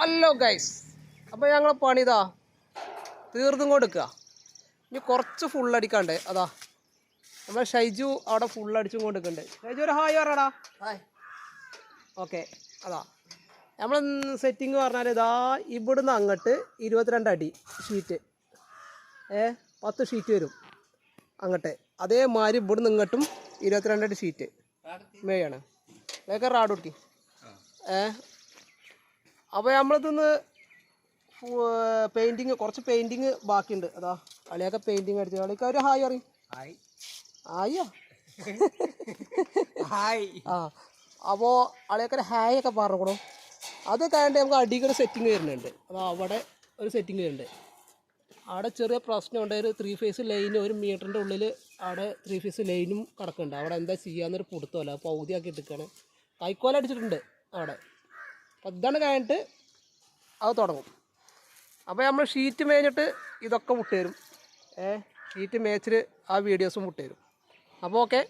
Hello guys, അപ്പോൾ ഞങ്ങളെ പണി ഇതാ തീർന്നും കൊടുക്കുക. ഇനി കുറച്ച് ഫുള്ളടിക്കാണ്ട്. അതാ നമ്മൾ ഷൈജു അവിടെ ഫുള്ളടിച്ചും കൊടുക്കുന്നുണ്ട്. ഷൈജു ഒരു ഹായ് പറയടാ. ഹായ്. ഓക്കെ, അതാ നമ്മൾ സെറ്റിങ് പറഞ്ഞാൽ ഇതാ ഇവിടുന്ന് അങ്ങോട്ട് 22 അടി ഷീറ്റ്, 10 ഷീറ്റ് വരും അങ്ങോട്ട്. അതേമാതിരി ഇവിടുന്ന് ഇങ്ങോട്ടും 22 അടി ഷീറ്റ് മേയാണ്. വേഗം റാഡ് കൊടുക്കി. അപ്പോൾ നമ്മളിതൊന്ന് പെയിൻറ്റിങ്, കുറച്ച് പെയിൻറ്റിങ് ബാക്കിയുണ്ട്. അതാ അളിയൊക്കെ പെയിൻറ്റിങ് അടിച്ചു. അളിയൊക്കെ ഒരു ഹായ് പറയും. ഹായ്. ഹായ്യോ. ഹായ്. ആ, അപ്പോൾ അളിയൊക്കെ ഒരു ഹായ് ഒക്കെ പറഞ്ഞോളൂ. അത് കഴിഞ്ഞിട്ട് നമുക്ക് അടിക്കൊരു സെറ്റിങ് വരുന്നുണ്ട്. അതാ അവിടെ ഒരു സെറ്റിങ് വരുന്നുണ്ട്. അവിടെ ചെറിയ പ്രശ്നമുണ്ട്. ഒരു 3 ഫേസ് ലൈന്, 1 മീറ്ററിൻ്റെ ഉള്ളിൽ അവിടെ 3 ഫേസ് ലൈനും കിടക്കുന്നുണ്ട്. അവിടെ എന്താ ചെയ്യാന്നൊരു പുടുത്തമല്ല, പൗതിയാക്കി എടുക്കുകയാണ്. കൈക്കോല അടിച്ചിട്ടുണ്ട് അവിടെ. അപ്പോൾ ഇതാണ് കഴിഞ്ഞിട്ട് അത് തുടങ്ങും. അപ്പോൾ നമ്മൾ ഷീറ്റ് മേഞ്ഞിട്ട് ഇതൊക്കെ വിട്ടുതരും. ഷീറ്റ് മേച്ചിട്ട് ആ വീഡിയോസും വിട്ടുതരും. അപ്പോൾ ഓക്കെ.